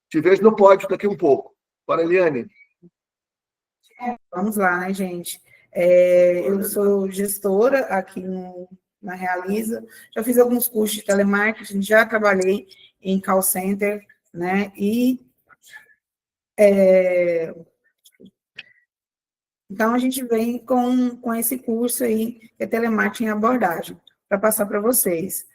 Te vejo no pódio daqui um pouco. Para, Eliane. Vamos lá, né, gente? Eu sou gestora aqui na Realiza, já fiz alguns cursos de telemarketing, já trabalhei em call center, né? Então, a gente vem com esse curso aí, que é telemarketing e abordagem, para passar para vocês.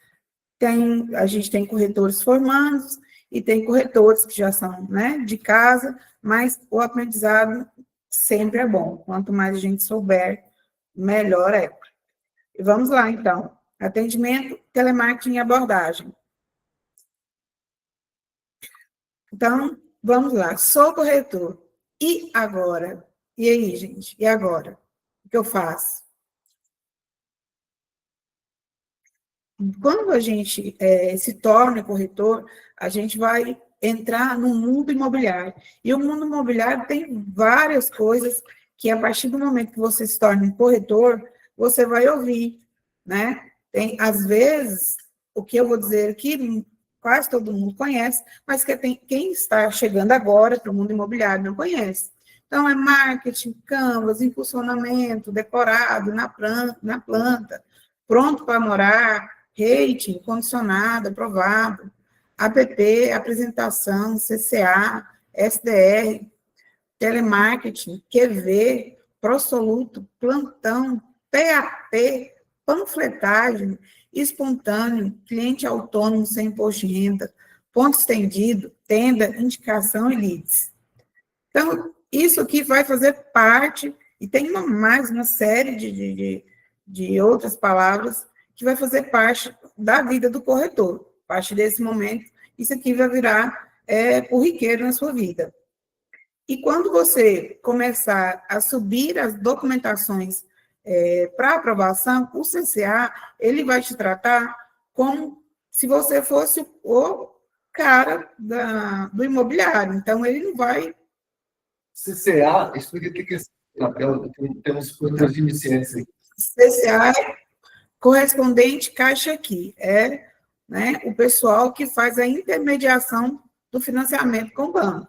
A gente tem corretores formandos e tem corretores que já são, né, de casa, mas o aprendizado sempre é bom. Quanto mais a gente souber, melhor é. E vamos lá, então. Atendimento, telemarketing e abordagem. Então, vamos lá. Sou corretor. E agora? E aí, gente? E agora? O que eu faço? Quando a gente se torna corretor, a gente vai entrar no mundo imobiliário. E o mundo imobiliário tem várias coisas que, a partir do momento que você se torna um corretor, você vai ouvir, né? Tem, às vezes, o que eu vou dizer aqui, quase todo mundo conhece, mas quem está chegando agora para o mundo imobiliário não conhece. Então, é marketing, canvas, impulsionamento, decorado na planta, pronto para morar, rating, condicionado, aprovado, APP, apresentação, CCA, SDR, telemarketing, QV, prosoluto, plantão, PAP, panfletagem, espontâneo, cliente autônomo sem imposto de renda, ponto estendido, tenda, indicação e leads. Então, isso aqui vai fazer parte, e tem mais uma série de outras palavras que vai fazer parte da vida do corretor. A partir desse momento, isso aqui vai virar corriqueiro na sua vida. E quando você começar a subir as documentações para aprovação, o CCA, ele vai te tratar como se você fosse o cara do imobiliário. Então, ele não vai... CCA, explica o que é esse papel, temos coisas de iniciantes. CCA é correspondente caixa aqui, né, o pessoal que faz a intermediação do financiamento com o banco.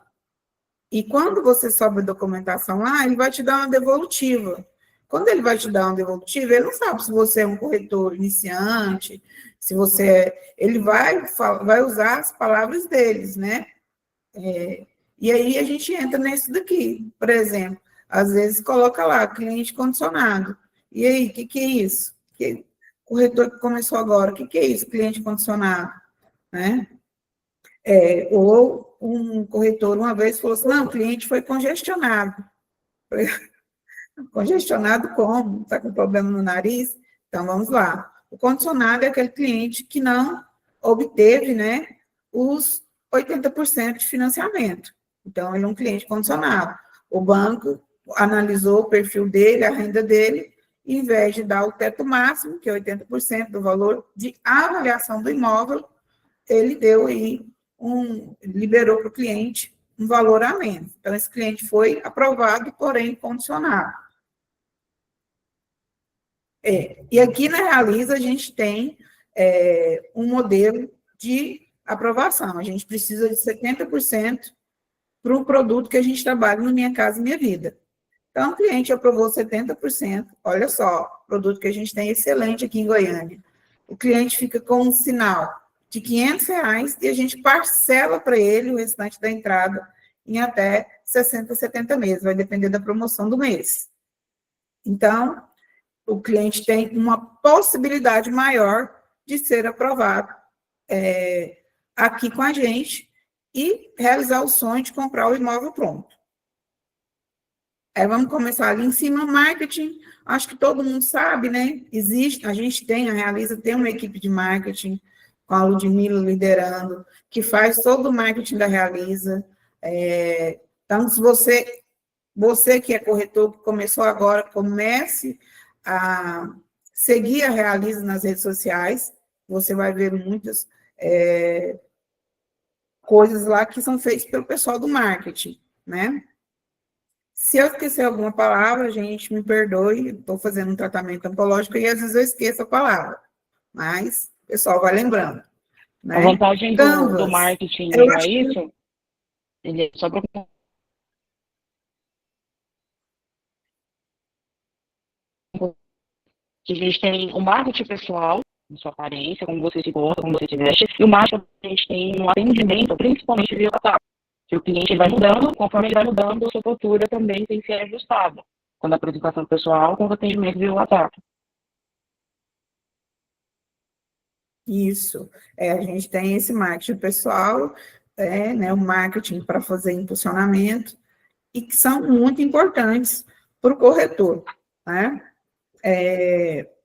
E quando você sobe a documentação lá, ele vai te dar uma devolutiva. Quando ele vai te dar uma devolutiva, ele não sabe se você é um corretor iniciante, se você ele vai usar as palavras deles, né? E aí a gente entra nesse daqui, por exemplo, às vezes coloca lá, cliente condicionado. E aí, o que é isso? Corretor que começou agora, o que é isso, cliente condicionado? Né? Ou um corretor uma vez falou assim, não, o cliente foi congestionado. Congestionado como? Está com problema no nariz? Então, vamos lá. O condicionado é aquele cliente que não obteve, né, os 80% de financiamento. Então, ele é um cliente condicionado. O banco analisou o perfil dele, a renda dele, e, em vez de dar o teto máximo, que é 80% do valor de avaliação do imóvel, ele deu aí liberou para o cliente um valor a menos. Então, esse cliente foi aprovado, porém condicionado. E aqui na Realiza a gente tem um modelo de aprovação. A gente precisa de 70% para o produto que a gente trabalha no Minha Casa Minha Vida. Então, o cliente aprovou 70%. Olha só, produto que a gente tem excelente aqui em Goiânia. O cliente fica com um sinal de R$500 e a gente parcela para ele o restante da entrada em até 60, 70 meses. Vai depender da promoção do mês. Então, o cliente tem uma possibilidade maior de ser aprovado aqui com a gente e realizar o sonho de comprar o imóvel pronto. Vamos começar ali em cima, marketing, acho que todo mundo sabe, né? Existe, a Realiza tem uma equipe de marketing, com a Ludmila liderando, que faz todo o marketing da Realiza. Então, se você que é corretor, que começou agora, comece a seguir a Realiza nas redes sociais, você vai ver muitas coisas lá que são feitas pelo pessoal do marketing, né? Se eu esquecer alguma palavra, gente, me perdoe, estou fazendo um tratamento oncológico e às vezes eu esqueço a palavra, mas o pessoal vai lembrando. Né? A vantagem do marketing, não é isso? Ele é só para que a gente tem o marketing pessoal, na sua aparência, como você se gosta, como você se veste, e o marketing que a gente tem no atendimento, principalmente via WhatsApp. Que o cliente vai mudando, conforme ele vai mudando, a sua postura também tem que ser ajustada. Quando a apresentação pessoal, com o atendimento via WhatsApp. Isso. A gente tem esse marketing pessoal, né, o marketing para fazer impulsionamento, e que são muito importantes para o corretor, né?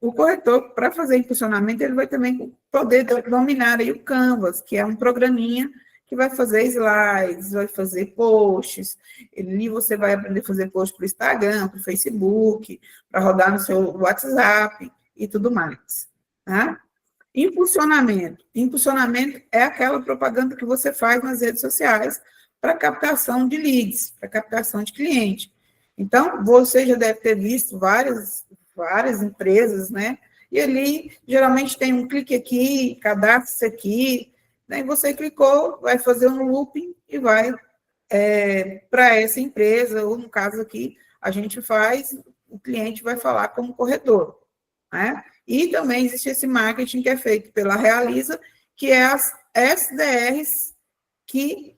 O corretor, para fazer impulsionamento, ele vai também poder dominar aí o Canvas, que é um programinha que vai fazer slides, vai fazer posts, ali você vai aprender a fazer posts para o Instagram, para o Facebook, para rodar no seu WhatsApp e tudo mais, tá? Impulsionamento. Impulsionamento é aquela propaganda que você faz nas redes sociais para captação de leads, para captação de cliente. Então, você já deve ter visto várias empresas, né? E ali, geralmente, tem um clique aqui, cadastre aqui, né? E você clicou, vai fazer um looping e vai para essa empresa, ou no caso aqui, a gente faz, o cliente vai falar como corretor, né? E também existe esse marketing que é feito pela Realiza, que é as SDRs que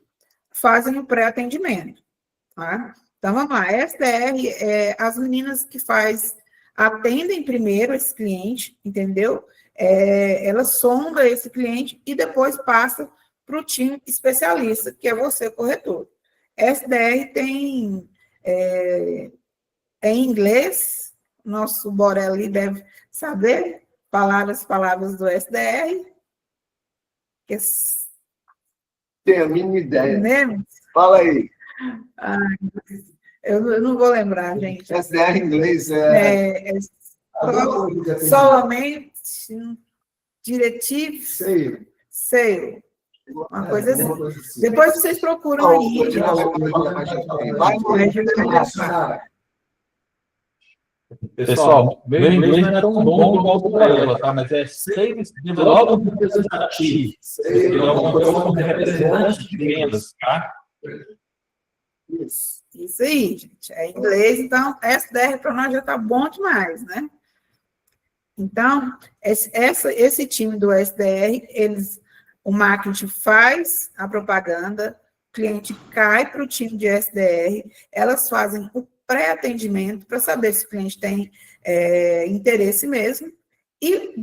fazem o pré-atendimento, tá? Então, vamos lá, SDR é as meninas que atendem primeiro esse cliente, entendeu? Ela sonda esse cliente e depois passa para o time especialista, que é você, corretor. SDR tem, em inglês, nosso Borelli deve saber, palavras do SDR. Que... Tenho a mínima ideia. Mesmo? Fala aí. Eu não vou lembrar, gente. SDR em inglês solamente diretivo. Sei. Uma coisa assim. Depois vocês procuram aí. Pessoal, meu inglês não é tão bom igual o do ela, tá? Mas é Sales Development Representative. É uma coisa como representante de vendas, tá? Isso aí, gente. É inglês, então SDR para nós já está bom demais, né? Então, esse time do SDR, o marketing faz a propaganda, o cliente cai para o time de SDR, elas fazem o pré-atendimento para saber se o cliente tem interesse mesmo, e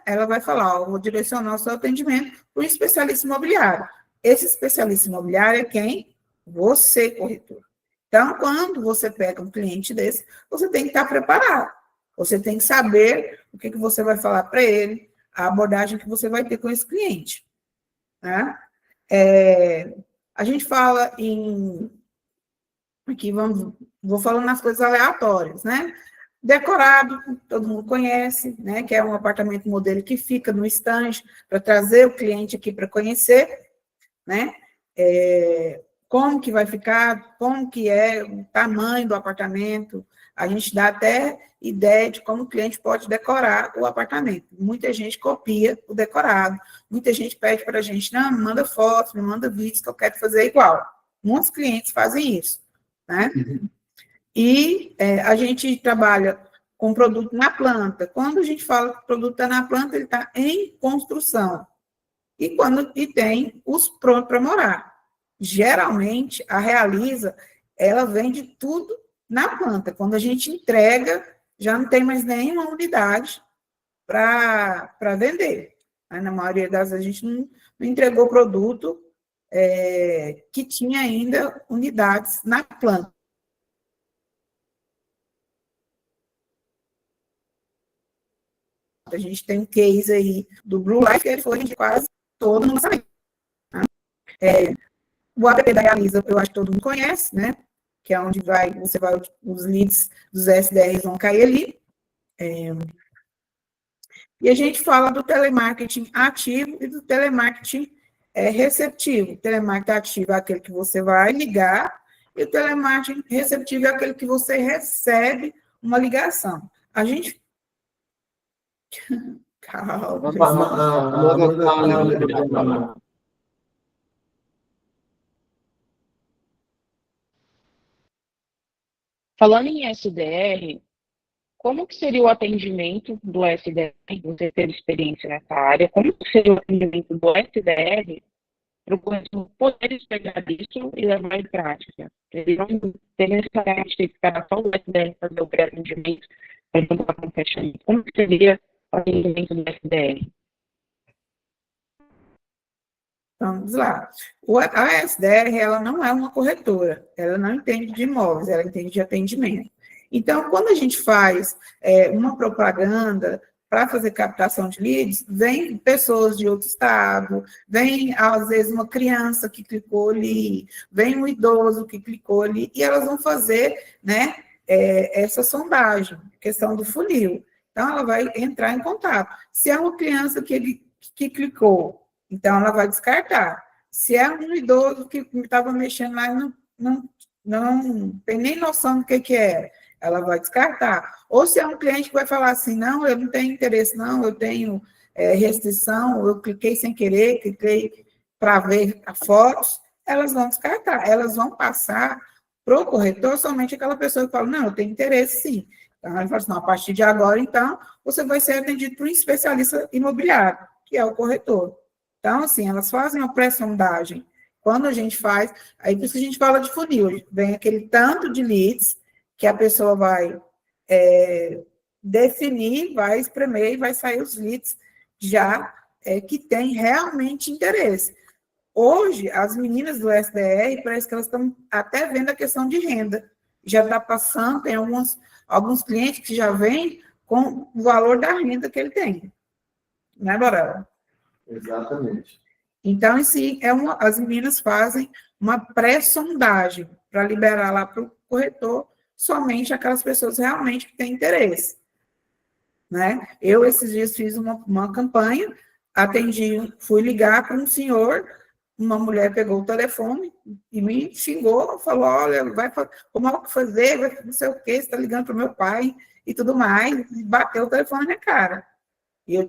ela vai falar, vou direcionar o seu atendimento para um especialista imobiliário. Esse especialista imobiliário é quem? Você, corretor. Então, quando você pega um cliente desse, você tem que estar preparado. Você tem que saber o que você vai falar para ele, a abordagem que você vai ter com esse cliente. Né? A gente fala aqui, vou falando nas coisas aleatórias, né? Decorado, todo mundo conhece, né? Que é um apartamento modelo que fica no estande para trazer o cliente aqui para conhecer, né? Como que vai ficar, como que é o tamanho do apartamento, a gente dá até ideia de como o cliente pode decorar o apartamento. Muita gente copia o decorado, muita gente pede para a gente, não, me manda fotos, me manda vídeos que eu quero fazer igual. Muitos clientes fazem isso, né? E a gente trabalha com produto na planta. Quando a gente fala que o produto está na planta, ele está em construção. E tem os prontos para morar. Geralmente, a Realiza, ela vende tudo na planta. Quando a gente entrega, já não tem mais nenhuma unidade para vender. Na maioria das vezes, a gente não entregou produto que tinha ainda unidades na planta. A gente tem um case aí do Blue Life, que ele foi de quase todo no lançamento. O app da Realiza, eu acho que todo mundo conhece, né? Que é onde os leads dos SDRs vão cair ali. E a gente fala do telemarketing ativo e do telemarketing receptivo. O telemarketing ativo é aquele que você vai ligar, e o telemarketing receptivo é aquele que você recebe uma ligação. A gente... Calma. Falando em SDR, como que seria o atendimento do SDR? Você teve experiência nessa área. Como que seria o atendimento do SDR para o corretor poder pegar isso e levar em prática? Ele não tem necessariamente que ficar só o SDR fazer o pré-atendimento para juntar com o fechamento. Como que seria o atendimento do SDR? Vamos lá. A SDR, ela não é uma corretora, ela não entende de imóveis, ela entende de atendimento. Então, quando a gente faz uma propaganda para fazer captação de leads, vem pessoas de outro estado, vem, às vezes, uma criança que clicou ali, vem um idoso que clicou ali, e elas vão fazer, né, essa sondagem, questão do funil. Então, ela vai entrar em contato. Se é uma criança que clicou, então, ela vai descartar. Se é um idoso que estava mexendo lá e não tem nem noção do que é, ela vai descartar. Ou se é um cliente que vai falar assim, não, eu não tenho interesse, não, eu tenho restrição, eu cliquei sem querer, cliquei para ver as fotos, elas vão descartar. Elas vão passar para o corretor somente aquela pessoa que fala, não, eu tenho interesse sim. Então, ela fala assim, não, a partir de agora, então, você vai ser atendido por um especialista imobiliário, que é o corretor. Então, assim, elas fazem uma pré-sondagem. Quando a gente faz, aí por isso a gente fala de funil, vem aquele tanto de leads que a pessoa vai definir, vai espremer e vai sair os leads já que tem realmente interesse. Hoje, as meninas do SDR, parece que elas estão até vendo a questão de renda. Já está passando, tem alguns clientes que já vêm com o valor da renda que ele tem. Né, Borella? Exatamente. Então, assim, as meninas fazem uma pré-sondagem para liberar lá para o corretor somente aquelas pessoas realmente que têm interesse. Né? Eu, esses dias, fiz uma campanha, fui ligar para um senhor, uma mulher pegou o telefone e me xingou, falou, olha, como é que fazer, vai não sei o quê, você está ligando para o meu pai e tudo mais, e bateu o telefone na minha cara. E eu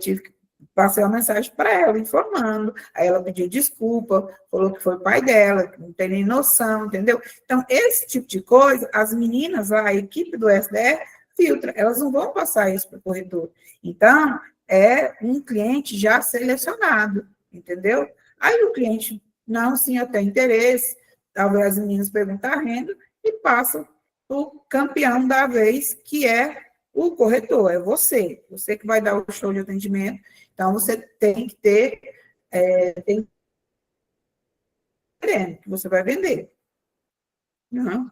passei uma mensagem para ela, informando. Aí ela pediu desculpa, falou que foi o pai dela, que não tem nem noção, entendeu? Então, esse tipo de coisa, as meninas lá, a equipe do SDR, filtra, elas não vão passar isso para o corretor. Então, é um cliente já selecionado, entendeu? Aí o cliente, não, sim, eu tenho interesse, talvez as meninas perguntam a renda e passa o campeão da vez, que é o corretor, é você que vai dar o show de atendimento. Então, você tem que ter, que você vai vender. Uhum.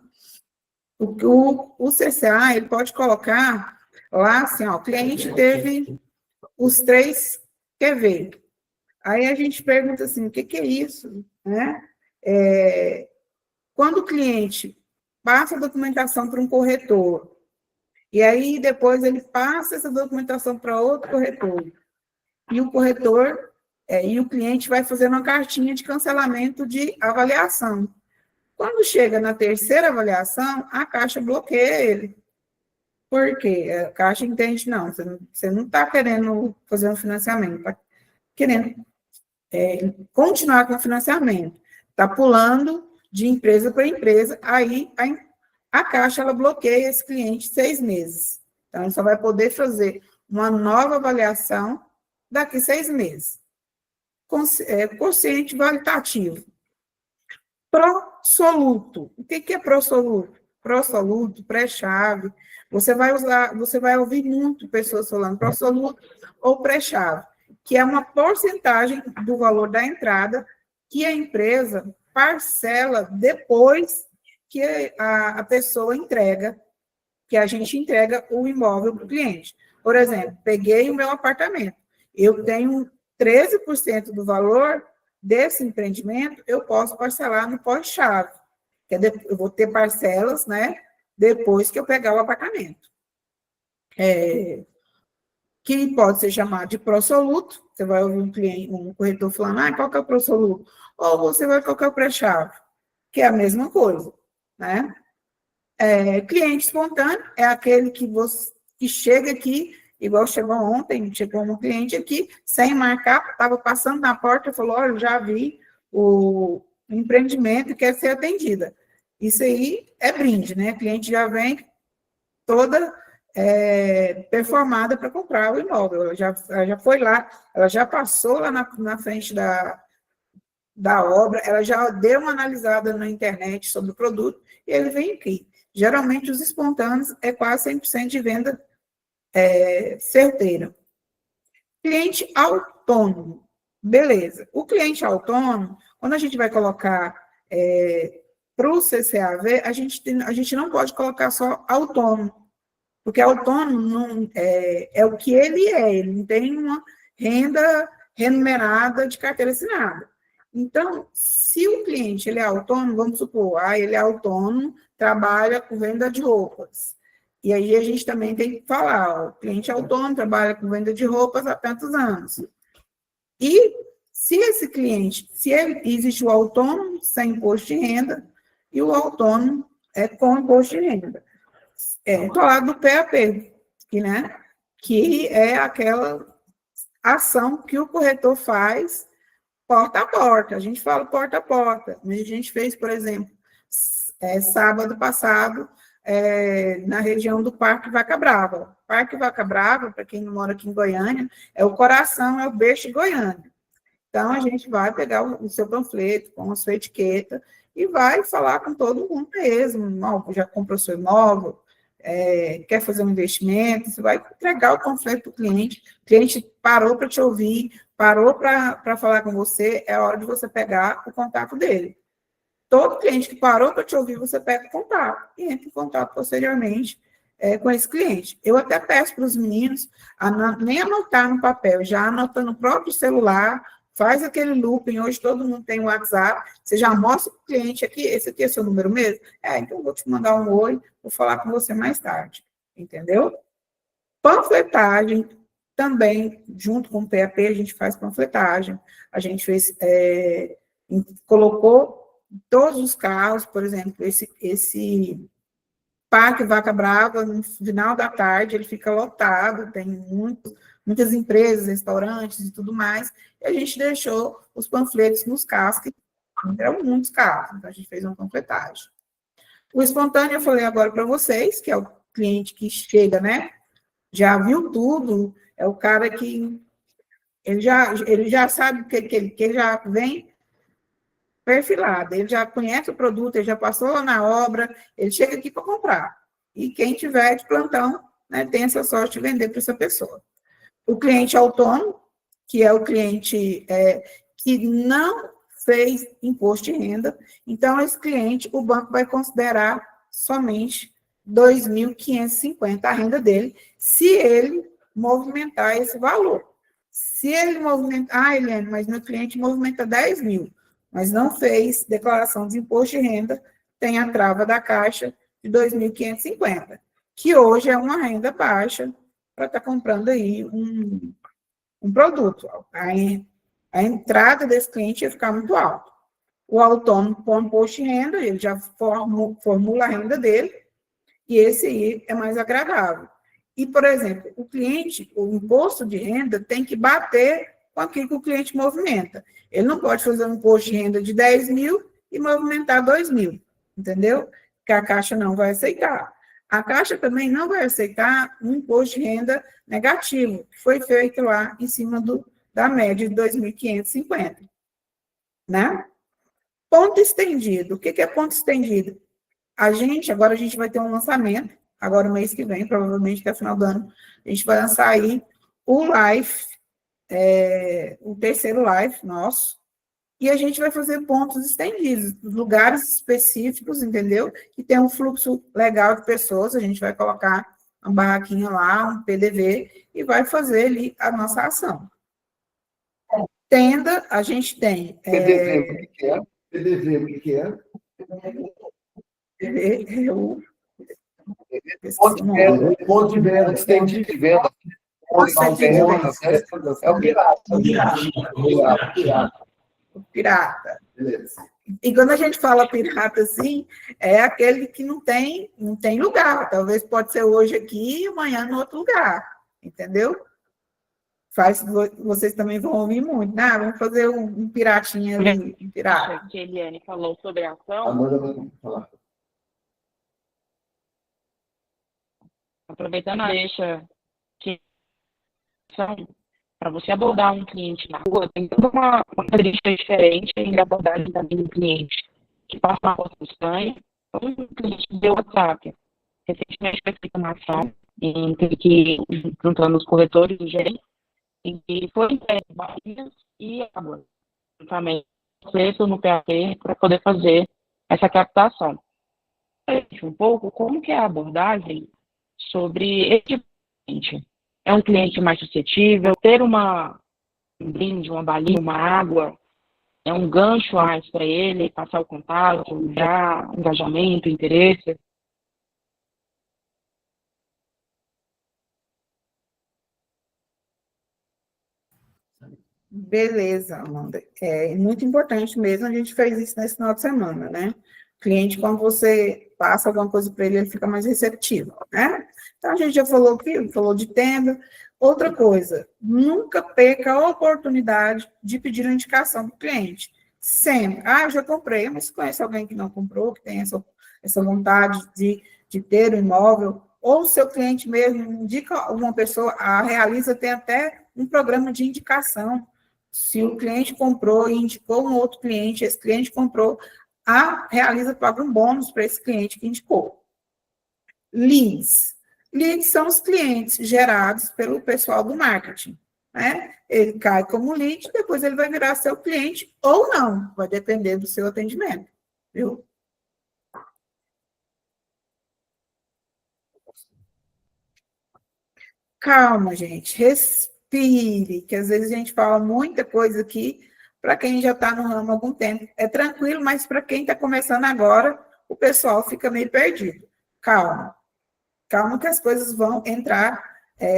O CCA, ele pode colocar lá, assim, ó, o cliente teve os 3 QV. Aí a gente pergunta assim, o que é isso? Né? Quando o cliente passa a documentação para um corretor, e aí depois ele passa essa documentação para outro corretor, e o corretor e o cliente vai fazer uma cartinha de cancelamento de avaliação. Quando chega na 3ª avaliação, a Caixa bloqueia ele. Por quê? A Caixa entende, não, você não está querendo fazer um financiamento, está querendo continuar com o financiamento. Está pulando de empresa para empresa, aí a Caixa ela bloqueia esse cliente 6 meses. Então, ele só vai poder fazer uma nova avaliação daqui 6 meses. Quociente qualitativo. Prosoluto. O que é prosoluto? Prosoluto, pré-chave. Você vai ouvir muito pessoas falando prosoluto ou pré-chave, que é uma porcentagem do valor da entrada que a empresa parcela depois que a pessoa entrega, que a gente entrega o imóvel para o cliente. Por exemplo, peguei o meu apartamento, eu tenho 13% do valor desse empreendimento, eu posso parcelar no pós-chave. Eu vou ter parcelas, né, depois que eu pegar o apartamento. Que pode ser chamado de prosoluto. Você vai ouvir um corretor falando, qual que é o prosoluto? Ou você vai colocar o pré-chave, que é a mesma coisa, né? Cliente espontâneo é aquele que chega aqui, igual chegou ontem, chegou um cliente aqui, sem marcar, estava passando na porta e falou, olha, eu já vi o empreendimento e quer ser atendida. Isso aí é brinde, né? A cliente já vem toda performada para comprar o imóvel. Ela já foi lá, ela já passou lá na frente da obra, ela já deu uma analisada na internet sobre o produto e ele vem aqui. Geralmente, os espontâneos é quase 100% de venda certeira. Cliente autônomo. Beleza. O cliente autônomo, quando a gente vai colocar para o CCAV, a gente não pode colocar só autônomo, porque autônomo não, é o que ele não tem uma renda remunerada de carteira assinada. Então, se o cliente ele é autônomo, vamos supor, ele é autônomo, trabalha com venda de roupas. E aí a gente também tem que falar, o cliente autônomo trabalha com venda de roupas há tantos anos. E se esse cliente, existe o autônomo sem imposto de renda e o autônomo com imposto de renda. Estou lá do PAP, que é aquela ação que o corretor faz porta a porta. A gente fala porta a porta, mas a gente fez, por exemplo, sábado passado, na região do Parque Vaca Brava. Parque Vaca Brava, para quem não mora aqui em Goiânia, é o coração, é o berço de Goiânia. Então, a gente vai pegar o seu panfleto com a sua etiqueta e vai falar com todo mundo mesmo. Já comprou seu imóvel, quer fazer um investimento, você vai entregar o panfleto para o cliente parou para te ouvir, parou para falar com você, é hora de você pegar o contato dele. Todo cliente que parou para te ouvir, você pega o contato e entra em contato posteriormente com esse cliente. Eu até peço para os meninos nem anotar no papel, já anotando no próprio celular, faz aquele looping, hoje todo mundo tem o WhatsApp, você já mostra para o cliente aqui, esse aqui é seu número mesmo? Então eu vou te mandar um oi, vou falar com você mais tarde, entendeu? Panfletagem, também, junto com o PAP, a gente faz panfletagem, a gente fez, colocou todos os carros, por exemplo, esse Parque Vaca Brava, no final da tarde, ele fica lotado, tem muitas empresas, restaurantes e tudo mais, e a gente deixou os panfletos nos carros, que eram muitos carros, então a gente fez uma panfletagem. O espontâneo, eu falei agora para vocês, que é o cliente que chega, já viu tudo, é o cara que ele já sabe que ele já vem perfilado, ele já conhece o produto, ele já passou lá na obra, ele chega aqui para comprar. E quem tiver de plantão, tem essa sorte de vender para essa pessoa. O cliente autônomo, que é o cliente que não fez imposto de renda, então esse cliente, o banco vai considerar somente R$ 2.550 a renda dele, se ele movimentar esse valor. Se ele movimentar, Eliane, mas meu cliente movimenta 10 mil, mas não fez declaração de imposto de renda, tem a trava da Caixa de 2.550, que hoje é uma renda baixa para estar comprando aí um produto. A entrada desse cliente ia ficar muito alta. O autônomo com imposto de renda, ele já formula a renda dele, e esse aí é mais agradável. E, por exemplo, o imposto de renda tem que bater com aquilo que o cliente movimenta. Ele não pode fazer um imposto de renda de 10 mil e movimentar 2 mil, entendeu? Que a Caixa não vai aceitar. A Caixa também não vai aceitar um imposto de renda negativo, que foi feito lá em cima da média de 2.550, Ponto estendido. O que é ponto estendido? Agora a gente vai ter um lançamento, agora no mês que vem, provavelmente até o final do ano, a gente vai lançar aí o Life, o terceiro Life nosso, e a gente vai fazer pontos estendidos, lugares específicos, entendeu? Que tem um fluxo legal de pessoas, a gente vai colocar uma barraquinha lá, um PDV, e vai fazer ali a nossa ação. Tenda, a gente tem... PDV, o que é? PDV, o que é? Ponto de venda, estendido de venda. É o pirata. O pirata. E quando a gente fala pirata, assim, é aquele que não tem lugar. Talvez pode ser hoje aqui e amanhã no outro lugar. Entendeu? Vocês também vão ouvir muito. Vamos fazer um piratinha ali, um pirata. Que a Eliane falou sobre a ação. Amanda vai falar. aproveitando a deixa que para você abordar um cliente na rua, tem toda uma característica diferente em abordagem também do cliente que passa uma porta estranha. Um cliente que deu WhatsApp, recentemente foi feita uma ação entre que, juntando os corretores e gerentes, em que foi entregue barrigas e água, juntamente preço no PAP para poder fazer essa captação. Um pouco como que é a abordagem sobre esse cliente. É um cliente mais suscetível, ter um brinde, uma balinha, uma água, é um gancho a mais para ele, passar o contato, já engajamento, interesse. Beleza, Amanda. É muito importante mesmo, a gente fez isso nesse final de semana, né? O cliente, quando você passa alguma coisa para ele, ele fica mais receptivo, né? Então, a gente já falou aqui, falou de tenda. Outra coisa, nunca perca a oportunidade de pedir uma indicação para o cliente. Sempre. Ah, eu já comprei, mas conhece alguém que não comprou, que tem essa vontade de ter um imóvel, ou o seu cliente mesmo indica uma pessoa, a Realiza tem até um programa de indicação. Se o cliente comprou e indicou um outro cliente, esse cliente comprou, a Realiza paga um bônus para esse cliente que indicou. Leads. Leads são os clientes gerados pelo pessoal do marketing, né? Ele cai como lead, depois ele vai virar seu cliente ou não, vai depender do seu atendimento, viu? Calma, gente, respire, que às vezes a gente fala muita coisa aqui, para quem já está no ramo há algum tempo, é tranquilo, mas para quem está começando agora, o pessoal fica meio perdido. Calma. Calma que as coisas vão entrar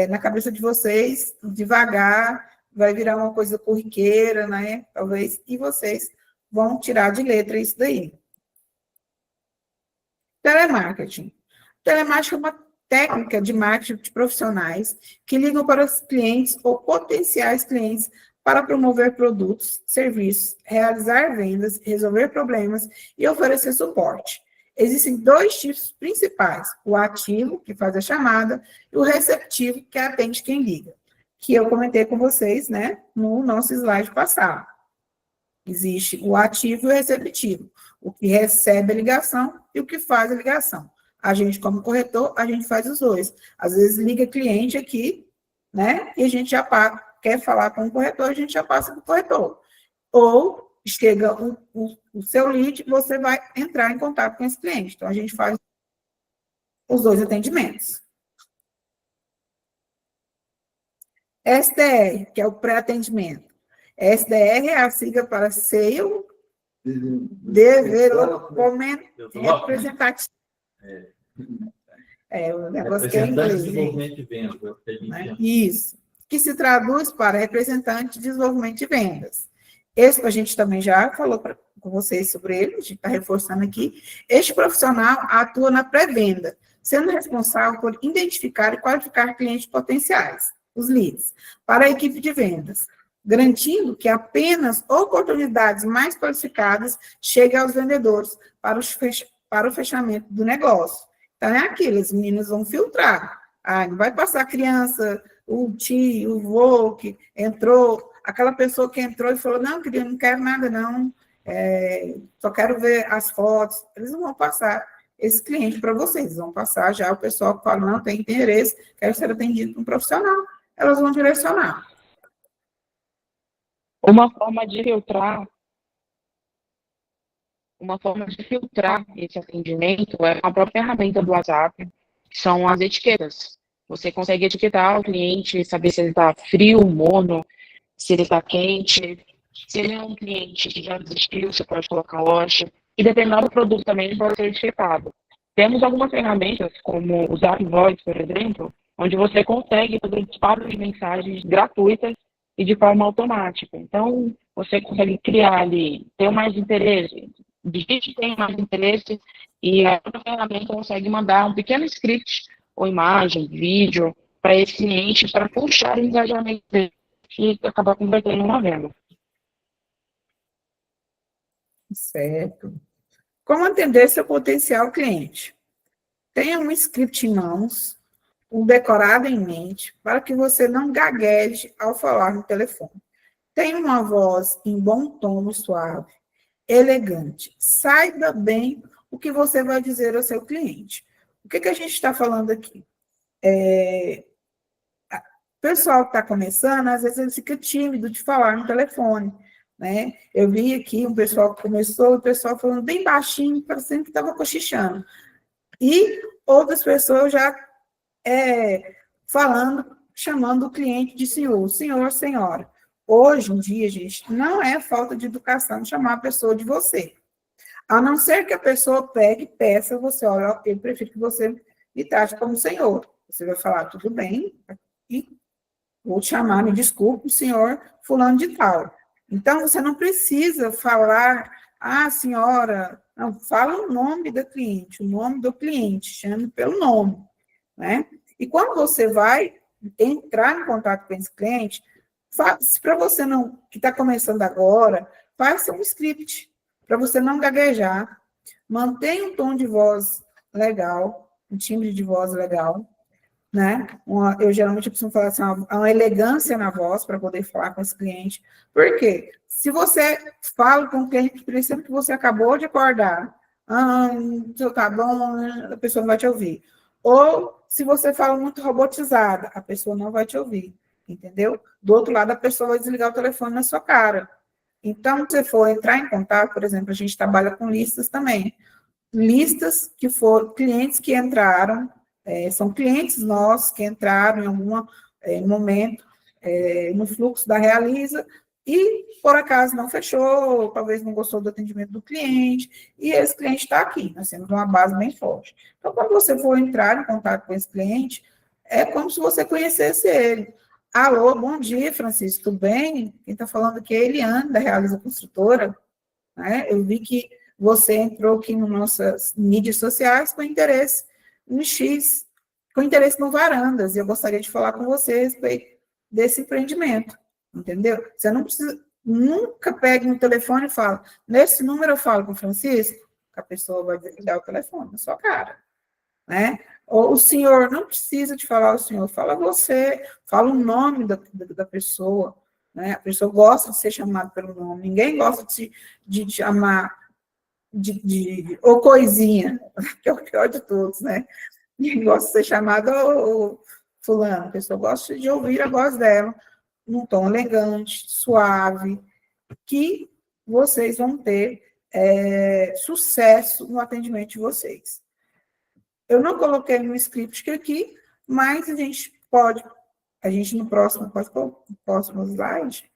na cabeça de vocês devagar, vai virar uma coisa corriqueira, né? Talvez, e vocês vão tirar de letra isso daí. Telemarketing. Telemarketing é uma técnica de marketing de profissionais que ligam para os clientes ou potenciais clientes para promover produtos, serviços, realizar vendas, resolver problemas e oferecer suporte. Existem dois tipos principais, o ativo, que faz a chamada, e o receptivo, que atende quem liga, que eu comentei com vocês, né, no nosso slide passado. Existe o ativo e o receptivo, o que recebe a ligação e o que faz a ligação. A gente, como corretor, a gente faz os dois. Às vezes liga cliente aqui, né, e a gente já quer falar com o corretor, a gente já passa para o corretor. Ou chega o seu lead, você vai entrar em contato com esse cliente. Então, a gente faz os dois atendimentos. SDR, que é o pré-atendimento. SDR é a sigla para Sale Development Representative. O negócio que é em inglês. Desenvolvimento de vendas. Né? Isso. Que se traduz para representante de desenvolvimento de vendas. Esse a gente também já falou com vocês sobre ele, a gente está reforçando aqui. Este profissional atua na pré-venda, sendo responsável por identificar e qualificar clientes potenciais, os leads, para a equipe de vendas, garantindo que apenas oportunidades mais qualificadas cheguem aos vendedores para o fechamento do negócio. Então, é aquilo, os meninos vão filtrar. Não vai passar a criança, o tio, o vô que entrou, aquela pessoa que entrou e falou, não, querido, não quero nada, não, só quero ver as fotos. Eles não vão passar esse cliente para vocês, vão passar já o pessoal que fala, não, tem interesse, quero ser atendido por um profissional. Elas vão direcionar. Uma forma de filtrar esse atendimento é a própria ferramenta do WhatsApp, que são as etiquetas. Você consegue etiquetar o cliente, saber se ele está frio, mono, se ele está quente, se ele é um cliente que já desistiu, você pode colocar loja, e dependendo do produto também pode ser etiquetado. Temos algumas ferramentas, como o Zap Voice, por exemplo, onde você consegue fazer disparos de mensagens gratuitas e de forma automática. Então, você consegue criar ali, ter mais interesse, digite tem mais interesse, e a ferramenta consegue mandar um pequeno script, ou imagem, vídeo, para esse cliente, para puxar o engajamento dele e acabar convertendo uma venda. Certo. Como atender seu potencial cliente? Tenha um script em mãos, um decorado em mente, para que você não gagueje ao falar no telefone. Tenha uma voz em bom tom e suave, elegante. Saiba bem o que você vai dizer ao seu cliente. O que a gente está falando aqui? O pessoal que está começando, às vezes ele fica tímido de falar no telefone, né? Eu vi aqui um pessoal que começou, o pessoal falando bem baixinho, parecendo que estava cochichando. E outras pessoas já falando, chamando o cliente de senhor, senhor, senhora. Hoje em dia, gente, não é falta de educação chamar a pessoa de você. A não ser que a pessoa pegue e peça você, olha, eu prefiro que você me trate como senhor. Você vai falar, tudo bem, e vou te chamar, me desculpe, senhor fulano de tal. Então, você não precisa falar, senhora, não, fala o nome da cliente, o nome do cliente, chame pelo nome, né? E quando você vai entrar em contato com esse cliente, para você não, que está começando agora, faça um script, para você não gaguejar, mantenha um tom de voz legal, um timbre de voz legal, né? Eu geralmente costumo falar assim, uma elegância na voz para poder falar com esse cliente. Por quê? Se você fala com o cliente, parecendo que você acabou de acordar, tá bom, a pessoa não vai te ouvir. Ou se você fala muito robotizada, a pessoa não vai te ouvir, entendeu? Do outro lado, a pessoa vai desligar o telefone na sua cara. Então, se você for entrar em contato, por exemplo, a gente trabalha com listas também. Listas que foram clientes que entraram, são clientes nossos que entraram em algum momento no fluxo da Realiza e, por acaso, não fechou, talvez não gostou do atendimento do cliente, e esse cliente está aqui, nós temos uma base bem forte. Então, quando você for entrar em contato com esse cliente, é como se você conhecesse ele. Alô, bom dia, Francisco, tudo bem? Quem está falando aqui é a Eliane, da Realiza Construtora, né? Eu vi que você entrou aqui nas nossas mídias sociais com interesse no X, com interesse no Varandas, e eu gostaria de falar com você a respeito desse empreendimento, entendeu? Você não precisa, nunca pegue no telefone e fala, nesse número eu falo com o Francisco, a pessoa vai desligar o telefone na sua cara, né? Ou o senhor, não precisa de falar o senhor, fala você, fala o nome da pessoa, né? A pessoa gosta de ser chamada pelo nome, ninguém gosta de chamar ou coisinha, que é o pior de todos, né? Ninguém gosta de ser chamado fulano, a pessoa gosta de ouvir a voz dela, num tom elegante, suave, que vocês vão ter sucesso no atendimento de vocês. Eu não coloquei no script aqui, mas a gente no próximo, pode pôr o próximo slide?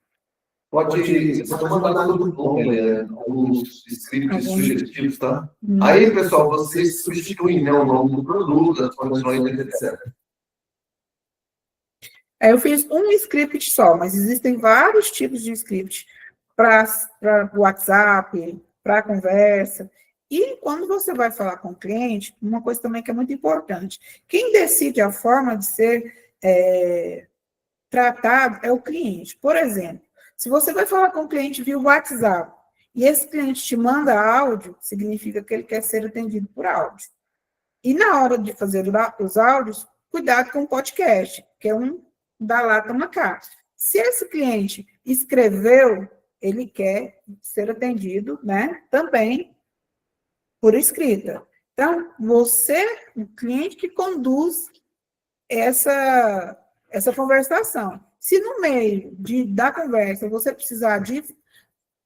Pode mandar todo mundo, os scripts sugestivos, tá? Aí, pessoal, vocês substituem o nome do produto, as condições, etc. Eu fiz um script só, mas existem vários tipos de script para WhatsApp, para conversa. E quando você vai falar com o cliente, uma coisa também que é muito importante, quem decide a forma de ser tratado é o cliente. Por exemplo, se você vai falar com o cliente via WhatsApp e esse cliente te manda áudio, significa que ele quer ser atendido por áudio. E na hora de fazer os áudios, cuidado com o podcast, que é um da lata uma cá. Se esse cliente escreveu, ele quer ser atendido, né, também por escrita. Então, você, o cliente que conduz essa conversação. Se no meio da conversa você precisar de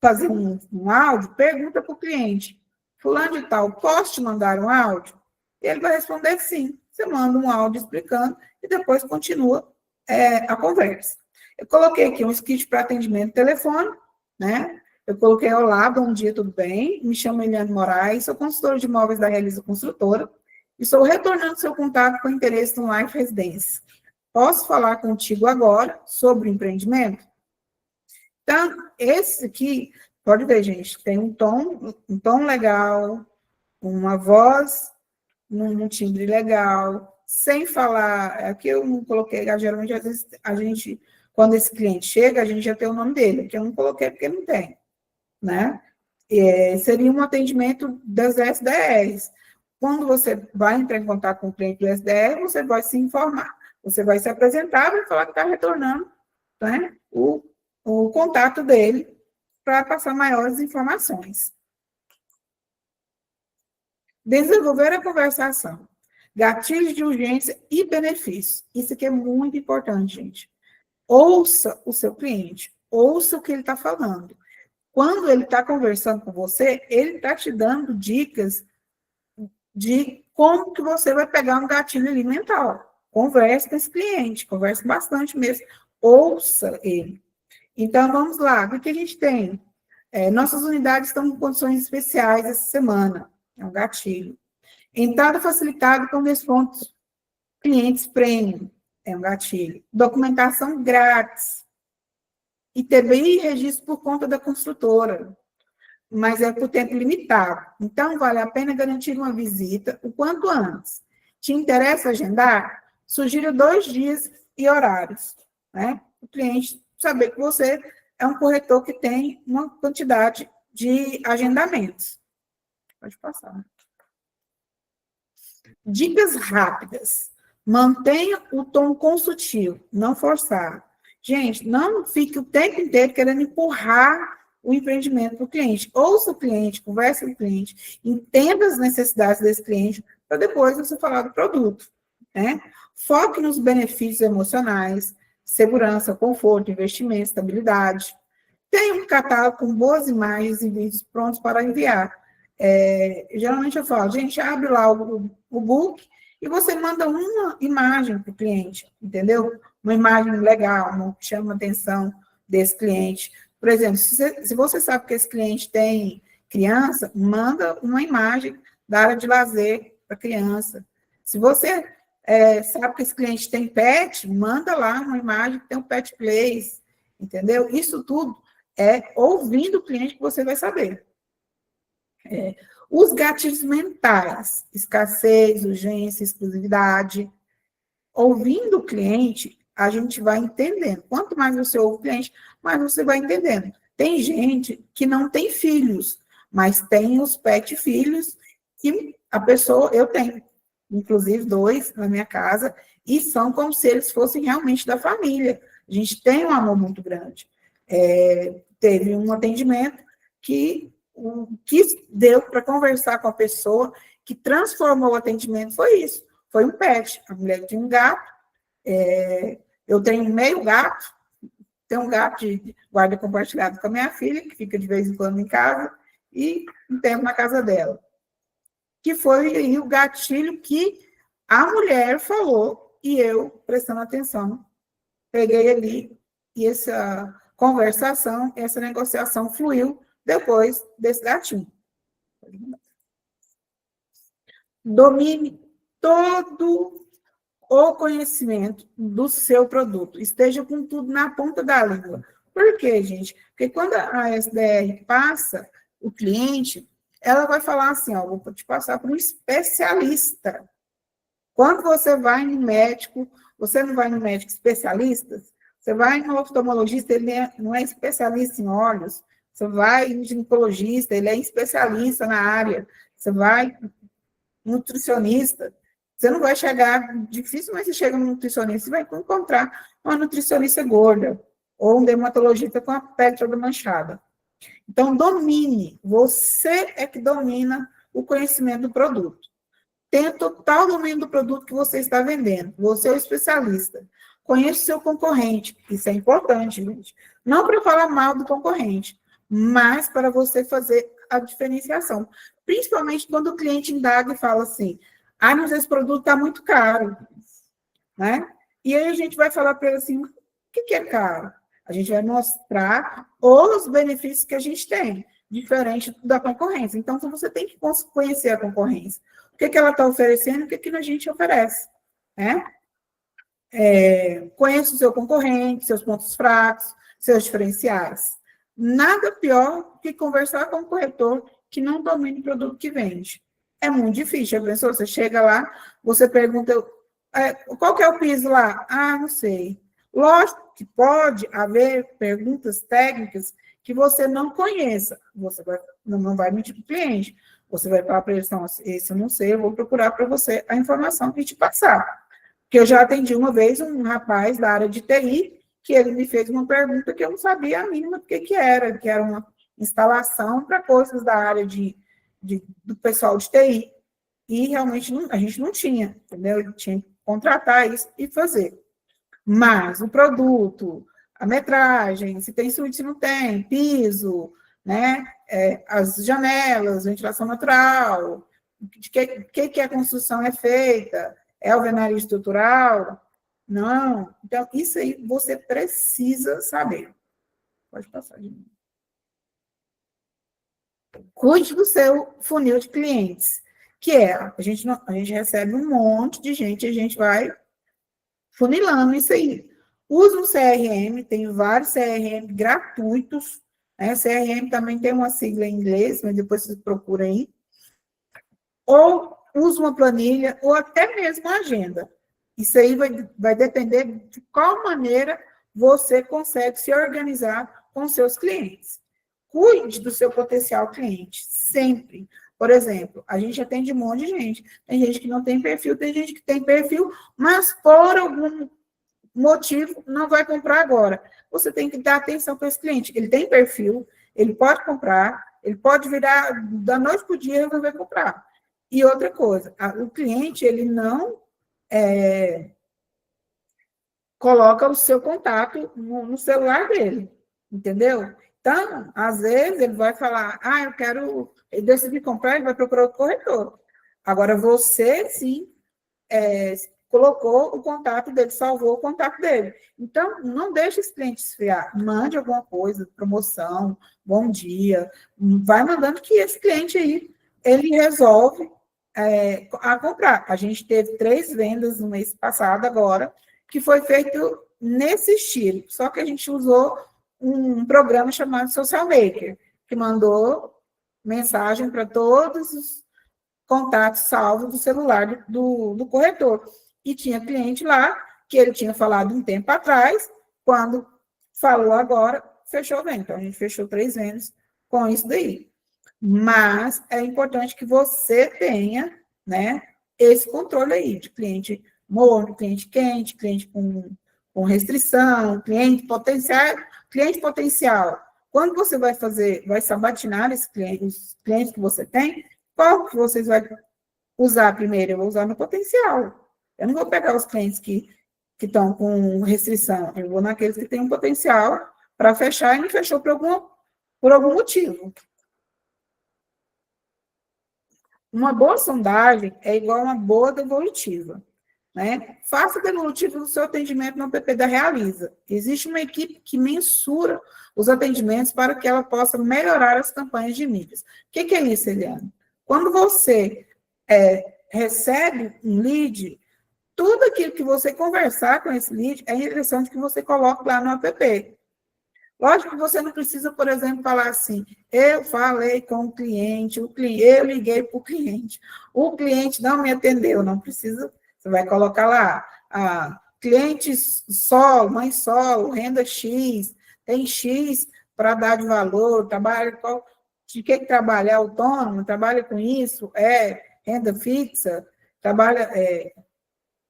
fazer um áudio, pergunta para o cliente, fulano de tal, posso te mandar um áudio? E ele vai responder sim. Você manda um áudio explicando e depois continua a conversa. Eu coloquei aqui um script para atendimento telefônico, né? Eu coloquei, olá, bom dia, tudo bem? Me chamo Eliane Moraes, sou consultora de imóveis da Realiza Construtora e estou retornando seu contato com interesse no Life Residência. Posso falar contigo agora sobre o empreendimento? Então, esse aqui, pode ver, gente, tem um tom legal, uma voz num timbre legal, sem falar, aqui eu não coloquei, geralmente, às vezes, a gente, quando esse cliente chega, a gente já tem o nome dele, aqui eu não coloquei porque não tem, né? Seria um atendimento das SDRs. quando você vai entrar em contato com o cliente do SDR, você vai se informar, você vai se apresentar, vai falar que está retornando, né, o contato dele para passar maiores informações. Desenvolver a conversação. Gatilhos de urgência e benefícios. Isso aqui é muito importante, gente. Ouça o seu cliente, ouça o que ele está falando. Quando ele está conversando com você, ele está te dando dicas de como que você vai pegar um gatilho alimentar. Converse com esse cliente, converse bastante mesmo. Ouça ele. Então, vamos lá. O que a gente tem? Nossas unidades estão em condições especiais essa semana. É um gatilho. Entrada facilitada com descontos. Clientes premium. É um gatilho. Documentação grátis. ITBI e registro por conta da construtora. Mas é por tempo limitado. Então, vale a pena garantir uma visita o quanto antes. Te interessa agendar? Sugira 2 dias e horários. Né? O cliente saber que você é um corretor que tem uma quantidade de agendamentos. Pode passar. Dicas rápidas. Mantenha o tom consultivo, não forçar. Gente, não fique o tempo inteiro querendo empurrar o empreendimento para o cliente. Ouça o cliente, converse com o cliente, entenda as necessidades desse cliente, para depois você falar do produto. Né? Foque nos benefícios emocionais, segurança, conforto, investimento, estabilidade. Tenha um catálogo com boas imagens e vídeos prontos para enviar. Geralmente eu falo, gente, abre lá o book e você manda uma imagem para o cliente, entendeu? Uma imagem legal, uma que chama a atenção desse cliente. Por exemplo, se você sabe que esse cliente tem criança, manda uma imagem da área de lazer para a criança. Se você sabe que esse cliente tem pet, manda lá uma imagem que tem um pet place, entendeu? Isso tudo é ouvindo o cliente que você vai saber. Os gatilhos mentais, escassez, urgência, exclusividade. Ouvindo o cliente, a gente vai entendendo. Quanto mais você ouve o cliente, mais você vai entendendo. Tem gente que não tem filhos, mas tem os pet filhos que a pessoa, eu tenho, inclusive 2 na minha casa, e são como se eles fossem realmente da família. A gente tem um amor muito grande. Teve um atendimento que o que deu para conversar com a pessoa, que transformou o atendimento, foi isso. Foi um pet. A mulher tinha um gato, eu tenho meio gato, tenho um gato de guarda compartilhado com a minha filha, que fica de vez em quando em casa, e um tempo na casa dela. Que foi aí o gatilho que a mulher falou, e eu, prestando atenção, peguei ali, e essa conversação, essa negociação fluiu depois desse gatilho. Domine todo o conhecimento do seu produto. Esteja com tudo na ponta da língua. Por quê, gente? Porque quando a SDR passa o cliente, ela vai falar assim, ó, vou te passar para um especialista. Quando você vai no médico, você não vai no médico especialista, você vai no oftalmologista, ele não é especialista em olhos, você vai no ginecologista, ele é especialista na área, você vai no nutricionista, você não vai chegar, dificilmente você chega no nutricionista, você vai encontrar uma nutricionista gorda, ou um dermatologista com a pele toda manchada. Então, domine, você é que domina o conhecimento do produto. Tenha total domínio do produto que você está vendendo, você é o especialista. Conheça o seu concorrente, isso é importante, gente. Não para falar mal do concorrente, mas para você fazer a diferenciação. Principalmente quando o cliente indaga e fala assim, mas esse produto está muito caro, né? E aí a gente vai falar para ele assim, o que é caro? A gente vai mostrar os benefícios que a gente tem, diferente da concorrência. Então, você tem que conhecer a concorrência. O que ela está oferecendo e o que a gente oferece, né? Conheça o seu concorrente, seus pontos fracos, seus diferenciais. Nada pior que conversar com um corretor que não domina o produto que vende. É muito difícil. Já pensou? Você chega lá, você pergunta, qual que é o piso lá? Não sei. Lógico que pode haver perguntas técnicas que você não conheça. Você não vai mentir para o cliente. Você vai falar para eles, não, esse eu não sei, eu vou procurar para você a informação e te passar. Porque eu já atendi uma vez um rapaz da área de TI, que ele me fez uma pergunta que eu não sabia a mínima do que era uma instalação para coisas da área do pessoal de TI. E realmente a gente não tinha, entendeu? Ele tinha que contratar isso e fazer. Mas o produto, a metragem, se tem suíte, se não tem, piso, né? As janelas, ventilação natural, de que a construção é feita, é alvenaria estrutural? Não. Então, isso aí você precisa saber. Pode passar de novo. Cuide do seu funil de clientes, que a gente recebe um monte de gente, a gente vai funilando isso aí. Use um CRM, tem vários CRM gratuitos, né? CRM também tem uma sigla em inglês, mas depois vocês procuram aí. Ou use uma planilha, ou até mesmo uma agenda. Isso aí vai depender de qual maneira você consegue se organizar com seus clientes. Cuide do seu potencial cliente, sempre. Por exemplo, a gente atende um monte de gente. Tem gente que não tem perfil, tem gente que tem perfil, mas por algum motivo não vai comprar agora. Você tem que dar atenção para esse cliente. Ele tem perfil, ele pode comprar, ele pode virar da noite para o dia e resolver comprar. E outra coisa, o cliente, ele não coloca o seu contato no celular dele, entendeu? Então, às vezes, ele vai falar, ele decide comprar, ele vai procurar outro corretor. Agora, você, sim, colocou o contato dele, salvou o contato dele. Então, não deixe esse cliente esfriar. Mande alguma coisa, promoção, bom dia. Vai mandando que esse cliente aí, ele resolve a comprar. A gente teve 3 vendas no mês passado agora, que foi feito nesse estilo. Só que a gente usou um programa chamado Social Maker, que mandou mensagem para todos os contatos salvos do celular do corretor. E tinha cliente lá, que ele tinha falado um tempo atrás, quando falou agora, fechou a venda. Então, a gente fechou 3 vendas com isso daí. Mas é importante que você tenha, né, esse controle aí, de cliente morno, cliente quente, cliente com restrição, cliente potencial. Quando você vai sabatinar os clientes que você tem, qual que vocês vão usar primeiro? Eu vou usar no potencial. Eu não vou pegar os clientes que estão com restrição, eu vou naqueles que têm um potencial para fechar e não fechou por algum motivo. Uma boa sondagem é igual a uma boa devolutiva, né? Faça devolutiva do seu atendimento no app da Realiza. Existe uma equipe que mensura os atendimentos para que ela possa melhorar as campanhas de mídias. O que é isso, Eliane? Quando você recebe um lead, tudo aquilo que você conversar com esse lead é interessante que você coloque lá no app. Lógico que você não precisa, por exemplo, falar assim, eu falei com o cliente, eu liguei para o cliente não me atendeu, não precisa, você vai colocar lá, cliente solo, mãe solo, renda X, tem X para dar de valor, de que trabalha? Autônomo, trabalha com isso, renda fixa, trabalha...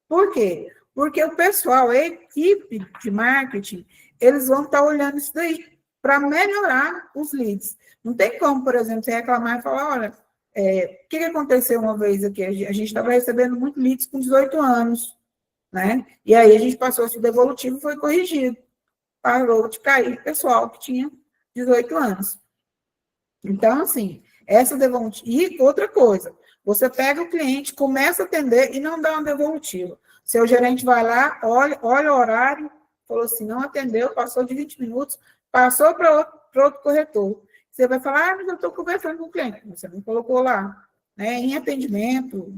Por quê? Porque o pessoal, a equipe de marketing, eles vão estar olhando isso daí para melhorar os leads. Não tem como, por exemplo, você reclamar e falar, olha, o que aconteceu uma vez aqui? A gente estava recebendo muito leads com 18 anos, né? E aí a gente passou esse devolutivo e foi corrigido. Parou de cair pessoal que tinha 18 anos. Então, assim, essa devolutiva... E outra coisa, você pega o cliente, começa a atender e não dá uma devolutiva. Seu gerente vai lá, olha o horário, falou assim, não atendeu, passou de 20 minutos, passou para outro corretor. Você vai falar, mas eu estou conversando com o cliente. Você não colocou lá, né, em atendimento.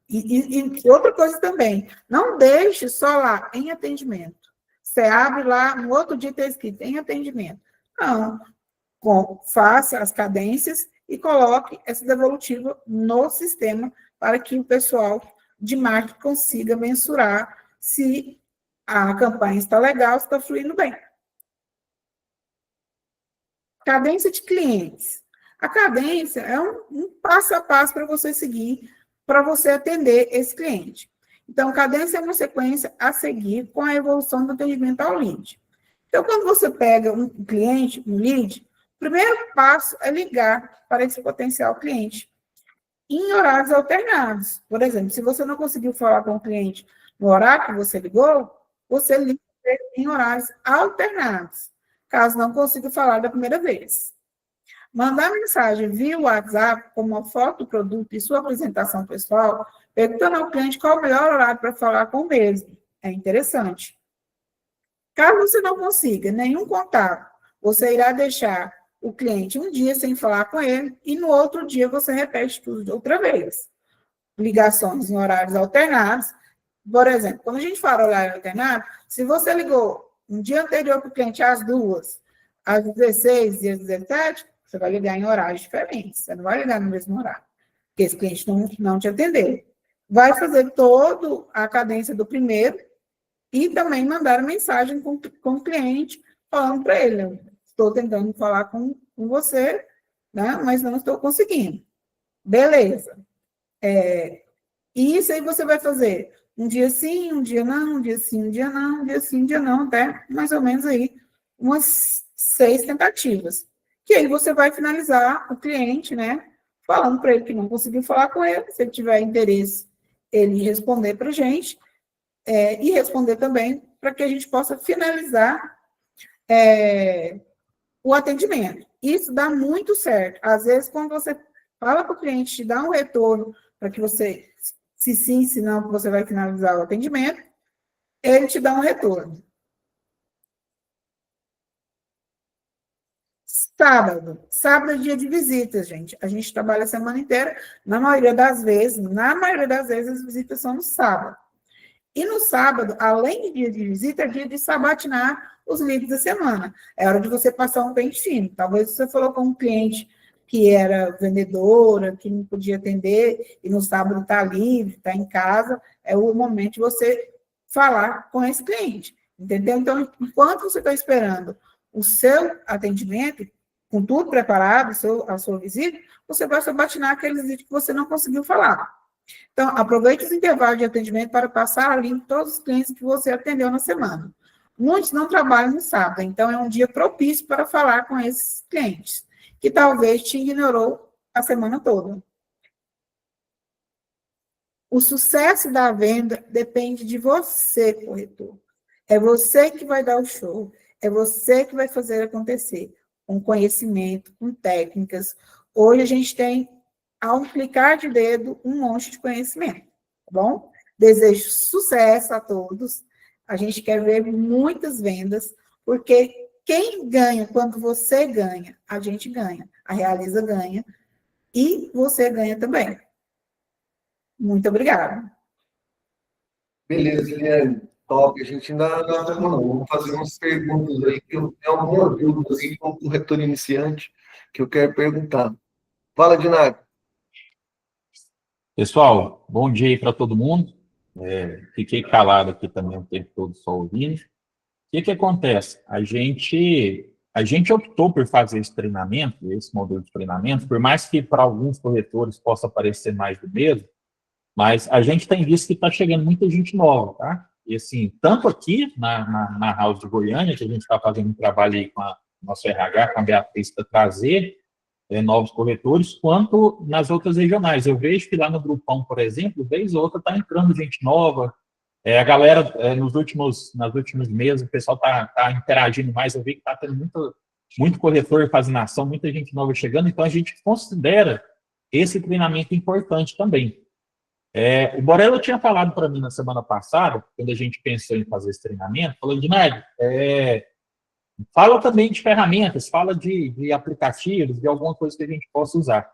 E outra coisa também, não deixe só lá, em atendimento. Você abre lá, no outro dia está escrito, em atendimento. Não, faça as cadências e coloque essa devolutiva no sistema para que o pessoal de marketing consiga mensurar se a campanha está legal, se está fluindo bem. Cadência de clientes. A cadência é um passo a passo para você seguir, para você atender esse cliente. Então, cadência é uma sequência a seguir com a evolução do atendimento ao lead. Então, quando você pega um cliente, um lead, o primeiro passo é ligar para esse potencial cliente em horários alternados. Por exemplo, se você não conseguiu falar com o cliente no horário que você ligou, você liga em horários alternados, caso não consiga falar da primeira vez. Mandar mensagem via WhatsApp com uma foto do produto e sua apresentação pessoal, perguntando ao cliente qual o melhor horário para falar com o mesmo. É interessante. Caso você não consiga nenhum contato, você irá deixar o cliente um dia sem falar com ele e no outro dia você repete tudo outra vez. Ligações em horários alternados. Por exemplo, quando a gente fala horário alternado, se você ligou um dia anterior para o cliente às 2, às 16 e às 17, você vai ligar em horários diferentes. Você não vai ligar no mesmo horário, porque esse cliente não te atendeu. Vai fazer toda a cadência do primeiro e também mandar mensagem com o cliente, falando para ele, estou tentando falar com você, né, mas não estou conseguindo. Beleza. E isso aí você vai fazer um dia sim, um dia não, um dia sim, um dia não, um dia sim, um dia não, até mais ou menos aí umas 6 tentativas. Que aí você vai finalizar o cliente, né, falando para ele que não conseguiu falar com ele, se ele tiver interesse, ele responder para a gente, e responder também para que a gente possa finalizar o atendimento. Isso dá muito certo. Às vezes, quando você fala para o cliente, te dá um retorno para que você, se sim, se não, você vai finalizar o atendimento, ele te dá um retorno. Sábado é dia de visitas, gente. A gente trabalha a semana inteira. Na maioria das vezes, as visitas são no sábado. E no sábado, além de dia de visita, é dia de sabatinar os leads da semana. É hora de você passar um pente fino. Talvez você falou com um cliente que era vendedora, que não podia atender, e no sábado está livre, está em casa, é o momento de você falar com esse cliente. Entendeu? Então, enquanto você está esperando o seu atendimento, com tudo preparado, a sua visita, você vai sabatinar aqueles leads que você não conseguiu falar. Então, aproveite os intervalos de atendimento para passar a limpo todos os clientes que você atendeu na semana. Muitos não trabalham no sábado, então é um dia propício para falar com esses clientes, que talvez te ignorou a semana toda. O sucesso da venda depende de você, corretor. É você que vai dar o show, é você que vai fazer acontecer, com conhecimento, com técnicas. Hoje a gente tem, ao clicar de dedo, um monte de conhecimento, tá bom? Desejo sucesso a todos. A gente quer ver muitas vendas, porque quem ganha quando você ganha, a gente ganha, a Realiza ganha, e você ganha também. Muito obrigada. Beleza, Guilherme. Top. A gente ainda não. Vamos fazer umas perguntas aí, que eu tenho algumas dúvidas assim, como corretor iniciante, que eu quero perguntar. Fala, Dinário. Pessoal, bom dia aí para todo mundo. Fiquei calado aqui também o tempo todo só ouvindo. O que acontece? A gente optou por fazer esse treinamento, esse modelo de treinamento, por mais que para alguns corretores possa parecer mais do mesmo, mas a gente tem visto que está chegando muita gente nova, tá? E assim, tanto aqui na House de Goiânia, que a gente está fazendo um trabalho aí com a nosso RH, com a Beatriz, para trazer novos corretores, quanto nas outras regionais. Eu vejo que lá no Grupão, por exemplo, vez ou outra está entrando gente nova. A galera, nos últimos meses, o pessoal está interagindo mais. Eu vi que está tendo muito corretor fazendo ação, muita gente nova chegando, então a gente considera esse treinamento importante também. O Borello tinha falado para mim na semana passada, quando a gente pensou em fazer esse treinamento, falou, Ednélio, fala também de ferramentas, fala de aplicativos, de alguma coisa que a gente possa usar.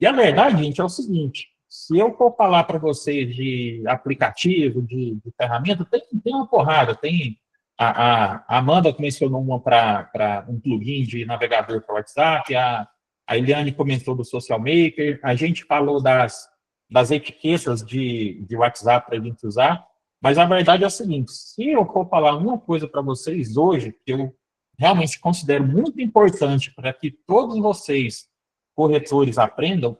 E a verdade, gente, é o seguinte, se eu for falar para vocês de aplicativo, de ferramenta, tem uma porrada, tem a Amanda mencionou uma para um plugin de navegador para WhatsApp, a Eliane comentou do Social Maker, a gente falou das etiquetas de WhatsApp para a gente usar, mas a verdade é o seguinte, se eu for falar uma coisa para vocês hoje, que eu realmente considero muito importante para que todos vocês corretores aprendam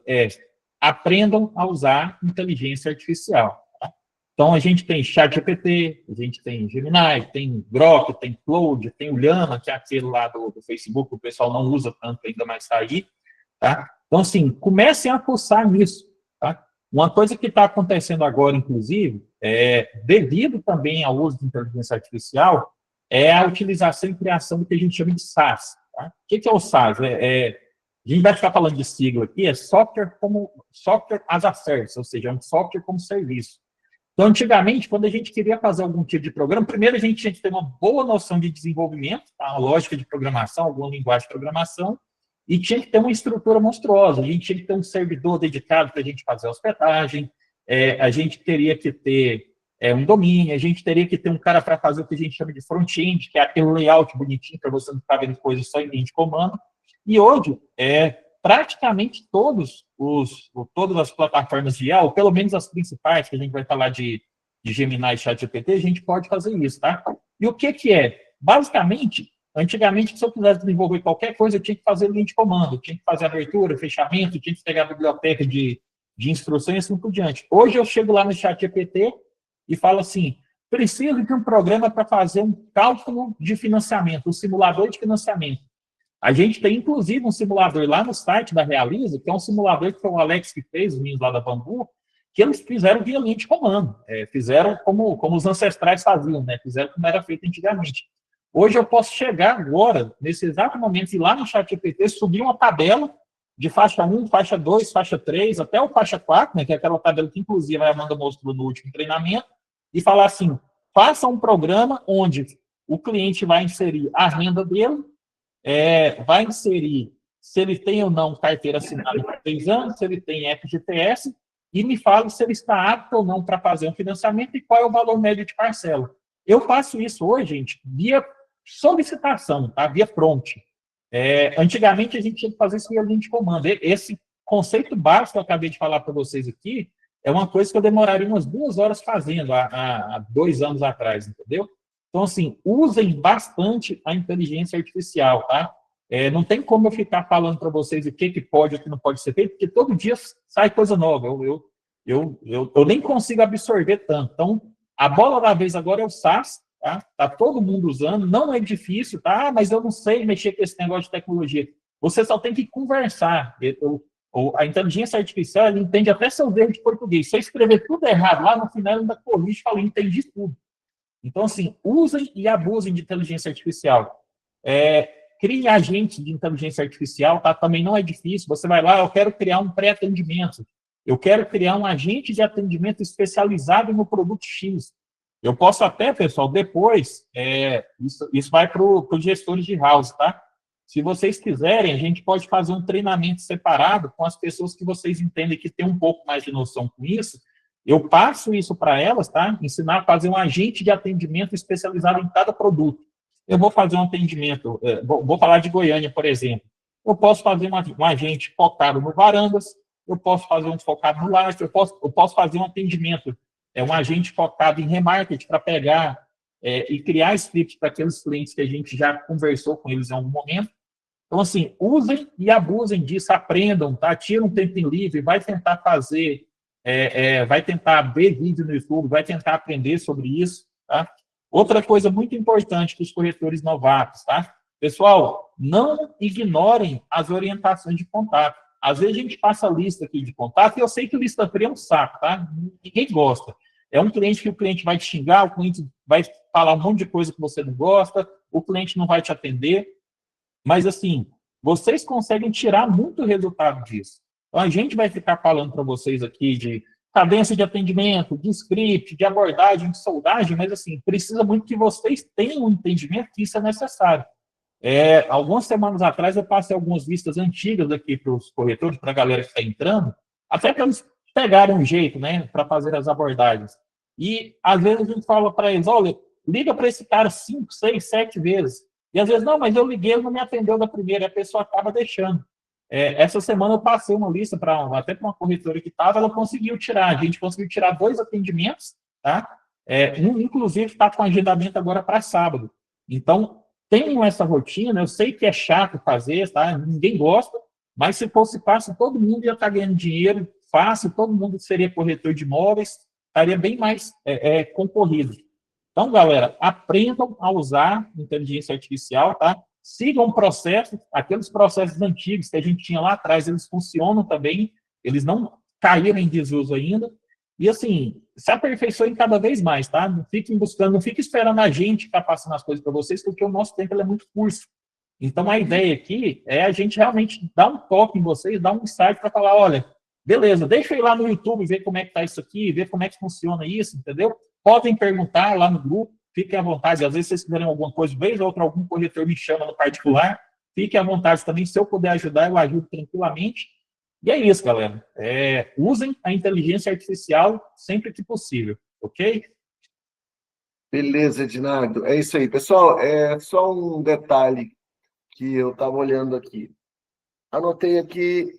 aprendam a usar inteligência artificial. Tá? Então, a gente tem ChatGPT, a gente tem Gemini, tem Grok, tem Claude, tem o Llama, que é aquele lá do Facebook, que o pessoal não usa tanto ainda, mas está aí. Tá? Então, assim, comecem a pulsar nisso. Tá? Uma coisa que está acontecendo agora, inclusive, devido também ao uso de inteligência artificial, é a utilização e criação do que a gente chama de SaaS. Tá? O que é o SaaS? A gente vai ficar falando de sigla aqui, é software as a service, ou seja, é um software como serviço. Então, antigamente, quando a gente queria fazer algum tipo de programa, primeiro a gente tinha que ter uma boa noção de desenvolvimento, tá? Uma lógica de programação, alguma linguagem de programação, e tinha que ter uma estrutura monstruosa. A gente tinha que ter um servidor dedicado para a gente fazer a hospedagem, a gente teria que ter um domínio, a gente teria que ter um cara para fazer o que a gente chama de front-end, que é aquele layout bonitinho para você não ficar vendo coisas só em linha de comando. E hoje, praticamente todas as plataformas de IA, ou pelo menos as principais, que a gente vai falar de Gemini e ChatGPT, a gente pode fazer isso, tá? E o que é? Basicamente, antigamente, se eu quisesse desenvolver qualquer coisa, eu tinha que fazer linha de comando, eu tinha que fazer abertura, fechamento, eu tinha que pegar a biblioteca de instruções e assim por diante. Hoje eu chego lá no ChatGPT e falo assim, preciso de um programa para fazer um cálculo de financiamento, um simulador de financiamento. A gente tem, inclusive, um simulador lá no site da Realiza, que é um simulador que foi o Alex que fez, os meninos lá da Bambu, que eles fizeram via linha de comando. Fizeram como os ancestrais faziam, né? Fizeram como era feito antigamente. Hoje eu posso chegar agora, nesse exato momento, ir lá no ChatGPT, subir uma tabela de faixa 1, faixa 2, faixa 3, até o faixa 4, né? Que é aquela tabela que, inclusive, a Amanda mostrou no último treinamento, e falar assim, faça um programa onde o cliente vai inserir a renda dele, vai inserir se ele tem ou não carteira assinada por 3 anos, se ele tem FGTS, e me fala se ele está apto ou não para fazer um financiamento e qual é o valor médio de parcela. Eu faço isso hoje, gente, via solicitação, tá? Via prompt. Antigamente, a gente tinha que fazer isso via linha de comando. Esse conceito básico que eu acabei de falar para vocês aqui é uma coisa que eu demoraria umas 2 horas fazendo há 2 anos atrás, entendeu? Então, assim, usem bastante a inteligência artificial, tá? Não tem como eu ficar falando para vocês o que pode e o que não pode ser feito, porque todo dia sai coisa nova. Eu nem consigo absorver tanto. Então, a bola da vez agora é o SaaS, tá? Tá todo mundo usando, não é difícil, tá? Mas eu não sei mexer com esse negócio de tecnologia. Você só tem que conversar. A inteligência artificial, ela entende até seus erros de português. Se eu escrever tudo errado, lá no final, ela ainda corrige e fala, entendi tudo. Então, assim, usem e abusem de inteligência artificial. Criem agentes de inteligência artificial, tá? Também não é difícil. Você vai lá, eu quero criar um pré-atendimento. Eu quero criar um agente de atendimento especializado no produto X. Eu posso até, pessoal, depois, isso vai para os gestores de house, tá? Se vocês quiserem, a gente pode fazer um treinamento separado com as pessoas que vocês entendem que tem um pouco mais de noção com isso. Eu passo isso para elas, tá? Ensinar a fazer um agente de atendimento especializado em cada produto. Eu vou fazer um atendimento, vou falar de Goiânia, por exemplo. Eu posso fazer um agente focado no varandas, eu posso fazer um focado no laje, eu posso fazer um atendimento, um agente focado em remarketing para pegar e criar script para aqueles clientes que a gente já conversou com eles em algum momento. Então, assim, usem e abusem disso, aprendam, tá? Tira um tempinho livre, vai tentar fazer... vai tentar ver vídeo no YouTube, vai tentar aprender sobre isso, tá? Outra coisa muito importante para os corretores novatos, tá? Pessoal, não ignorem as orientações de contato. Às vezes a gente passa a lista aqui de contato e eu sei que lista fria é um saco, tá? Ninguém gosta. É um cliente que o cliente vai te xingar, o cliente vai falar um monte de coisa que você não gosta, o cliente não vai te atender. Mas, assim, vocês conseguem tirar muito resultado disso. Então, a gente vai ficar falando para vocês aqui de cadência de atendimento, de script, de abordagem, de soldagem, mas, assim, precisa muito que vocês tenham um entendimento que isso é necessário. Algumas semanas atrás, eu passei algumas listas antigas aqui para os corretores, para a galera que está entrando, até para eles pegarem um jeito, né, para fazer as abordagens. E, às vezes, a gente fala para eles, olha, liga para esse cara 5, 6, 7 vezes. E, às vezes, não, mas eu liguei, ele não me atendeu da primeira, e a pessoa acaba deixando. Essa semana eu passei uma lista até para uma corretora que estava, ela conseguiu tirar, a gente conseguiu tirar 2 atendimentos, tá? Um, inclusive, está com agendamento agora para sábado. Então, tenham essa rotina, eu sei que é chato fazer, tá? Ninguém gosta, Mas se fosse fácil, todo mundo ia estar ganhando dinheiro fácil, todo mundo seria corretor de imóveis, estaria bem mais concorrido. Então, galera, aprendam a usar inteligência artificial, tá? Sigam processos, aqueles processos antigos que a gente tinha lá atrás, eles funcionam também, eles não caíram em desuso ainda. E, assim, se aperfeiçoem cada vez mais, tá? Não fiquem buscando, não fiquem esperando a gente ficar passando as coisas para vocês, porque o nosso tempo ele é muito curto. Então, a ideia aqui é a gente realmente dar um toque em vocês, dar um insight para falar, olha, beleza, deixa eu ir lá no YouTube ver como é que está isso aqui, ver como é que funciona isso, entendeu? Podem perguntar lá no grupo, fiquem à vontade. Às vezes, se vocês quiserem alguma coisa, vez ou outra, algum corretor me chama no particular, fiquem à vontade também. Se eu puder ajudar, eu ajudo tranquilamente. E é isso, galera. Usem a inteligência artificial sempre que possível, ok? Beleza, Ednardo. É isso aí. Pessoal, só um detalhe que eu estava olhando aqui. Anotei aqui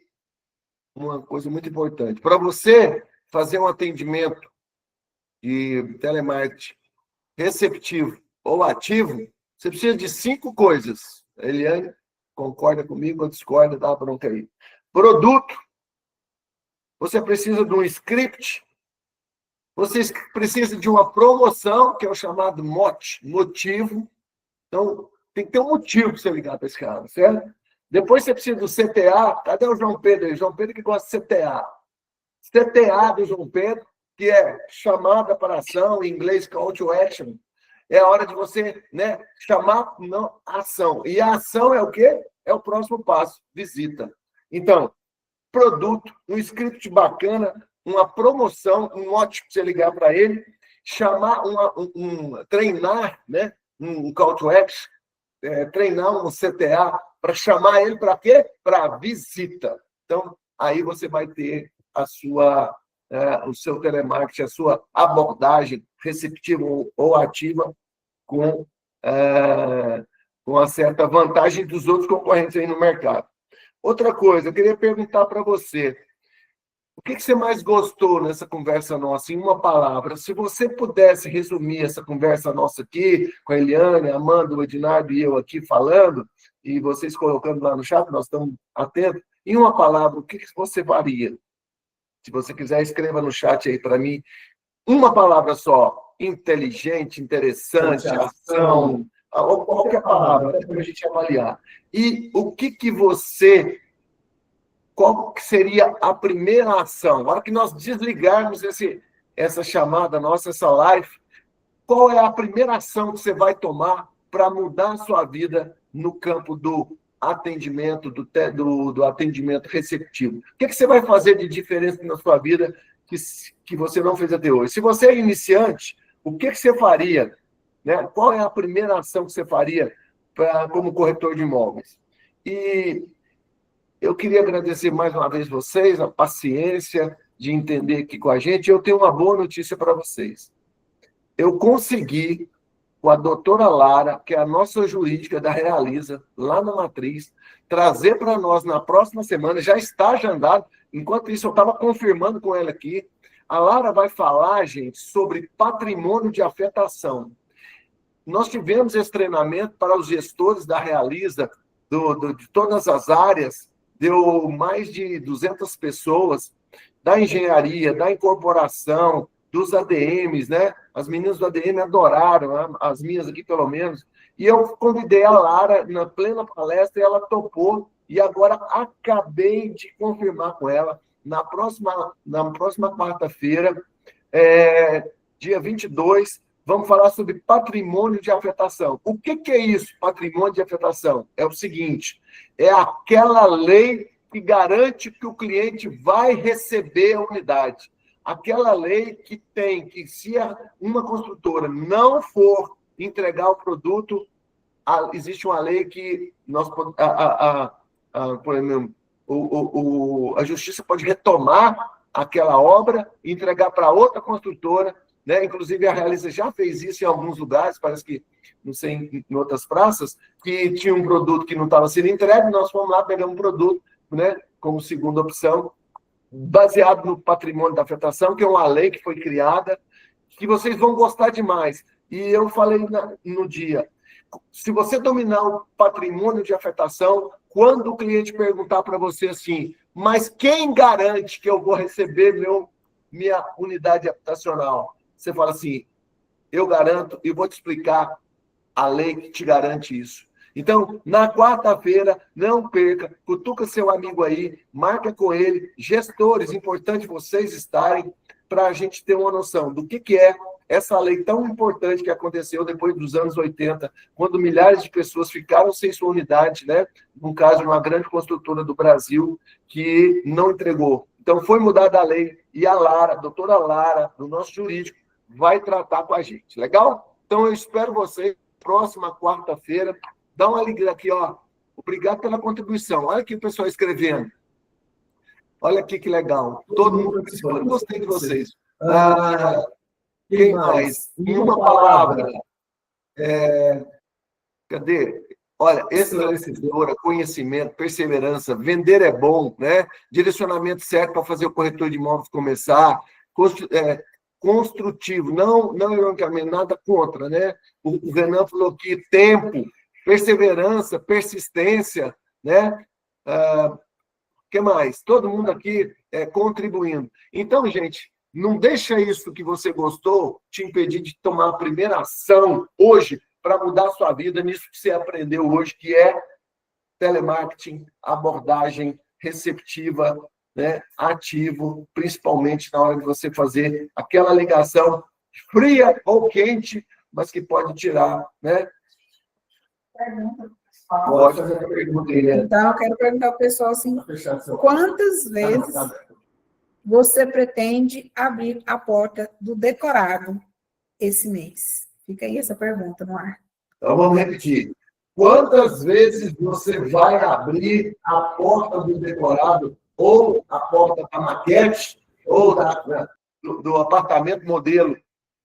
uma coisa muito importante. Para você fazer um atendimento de telemarketing receptivo ou ativo, você precisa de 5 coisas. Eliane concorda comigo ou discorda? Dá bronca aí. Produto. Você precisa de um script. Você precisa de uma promoção, que é o chamado motivo. Então, tem que ter um motivo para você ligar para esse cara, certo? Depois você precisa do CTA. Cadê o João Pedro aí? João Pedro que gosta de CTA. CTA do João Pedro, que é chamada para ação, em inglês call to action. É a hora de você, né, chamar a ação. E a ação é o quê? É o próximo passo, visita. Então, produto, um script bacana, uma promoção, um mote para você ligar para ele, chamar treinar, né, um call to action, treinar um CTA para chamar ele para quê? Para visita. Então, aí você vai ter o seu telemarketing, a sua abordagem receptiva ou ativa com uma certa vantagem dos outros concorrentes aí no mercado. Outra coisa, eu queria perguntar para você, o que você mais gostou nessa conversa nossa, em uma palavra? Se você pudesse resumir essa conversa nossa aqui, com a Eliane, a Amanda, o Ednardo e eu aqui falando, e vocês colocando lá no chat, nós estamos atentos, em uma palavra, o que você faria? Se você quiser, escreva no chat aí para mim, uma palavra só, inteligente, interessante, ação, ou qualquer palavra, para a gente avaliar. E o que você... Qual que seria a primeira ação? Na hora que nós desligarmos essa chamada nossa, essa live, qual é a primeira ação que você vai tomar para mudar a sua vida no campo do atendimento, do atendimento receptivo? O que você vai fazer de diferença na sua vida que você não fez até hoje? Se você é iniciante, o que você faria? Né? Qual é a primeira ação que você faria como corretor de imóveis? E eu queria agradecer mais uma vez vocês, a paciência de entender aqui com a gente. Eu tenho uma boa notícia para vocês. Eu consegui, com a doutora Lara, que é a nossa jurídica da Realiza, lá na Matriz, trazer para nós na próxima semana, já está agendado, enquanto isso eu estava confirmando com ela aqui, a Lara vai falar, gente, sobre patrimônio de afetação. Nós tivemos esse treinamento para os gestores da Realiza, de todas as áreas, deu mais de 200 pessoas, da engenharia, da incorporação, dos ADMs, né? As meninas do ADM adoraram, né? As minhas aqui pelo menos, e eu convidei a Lara na plena palestra e ela topou, e agora acabei de confirmar com ela, na próxima quarta-feira, dia 22, vamos falar sobre patrimônio de afetação. O que é isso, patrimônio de afetação? É o seguinte, é aquela lei que garante que o cliente vai receber a unidade. Aquela lei que tem que, se uma construtora não for entregar o produto, existe uma lei que por exemplo, a justiça pode retomar aquela obra e entregar para outra construtora, né? Inclusive, a Realiza já fez isso em alguns lugares, parece que, não sei, em outras praças, que tinha um produto que não estava sendo entregue, nós fomos lá, pegamos um produto, né, como segunda opção, baseado no patrimônio da afetação, que é uma lei que foi criada, que vocês vão gostar demais. E eu falei no dia, se você dominar o patrimônio de afetação, quando o cliente perguntar para você assim, mas quem garante que eu vou receber minha unidade habitacional? Você fala assim, eu garanto e vou te explicar a lei que te garante isso. Então, na quarta-feira, não perca, cutuca seu amigo aí, marca com ele, gestores, importante vocês estarem, para a gente ter uma noção do que é essa lei tão importante que aconteceu depois dos anos 80, quando milhares de pessoas ficaram sem sua unidade, né? No caso de uma grande construtora do Brasil, que não entregou. Então, foi mudada a lei, e a Lara, a doutora Lara, do nosso jurídico, vai tratar com a gente. Legal? Então, eu espero vocês próxima quarta-feira. Dá uma ligada aqui, ó. Obrigado pela contribuição. Olha aqui o pessoal escrevendo. Olha aqui que legal. Todo mundo participando. Gostei de vocês. Quem mais? Em uma palavra. Cadê? Olha, esclarecedora, conhecimento, perseverança, vender é bom, né? Direcionamento certo para fazer o corretor de imóveis começar. Construtivo, não ironicamente, nada contra, né? O Renan falou que tempo, perseverança, persistência, né? Que mais? Todo mundo aqui contribuindo. Então, gente, não deixa isso que você gostou te impedir de tomar a primeira ação hoje para mudar a sua vida nisso que você aprendeu hoje, que é telemarketing, abordagem receptiva, né, ativo, principalmente na hora de você fazer aquela ligação fria ou quente, mas que pode tirar, né? Pode fazer a pergunta aí, né? Então, eu quero perguntar ao pessoal assim, quantas vezes você pretende abrir a porta do decorado esse mês? Fica aí essa pergunta no ar. Então, vamos repetir. Quantas vezes você vai abrir a porta do decorado ou a porta da maquete ou do apartamento modelo,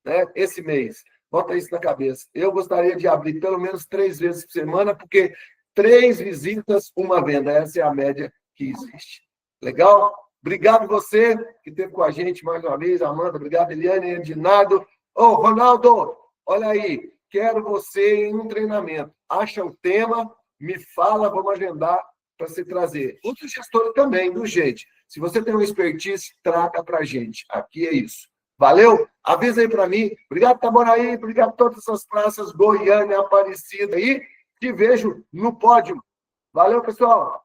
né, esse mês? Bota isso na cabeça. Eu gostaria de abrir pelo menos 3 vezes por semana, porque 3 visitas, uma venda. Essa é a média que existe. Legal? Obrigado você que esteve com a gente mais uma vez, Amanda. Obrigado, Eliane, Edinardo. Ô, Ronaldo, olha aí. Quero você em um treinamento. Acha o tema, me fala, vamos agendar para você trazer. Outros gestores também, do gente. Se você tem uma expertise, traga para a gente. Aqui é isso. Valeu? Avisa aí para mim. Obrigado, Taboraí. Obrigado a todas essas praças, Goiânia, Aparecida aí. Te vejo no pódio. Valeu, pessoal.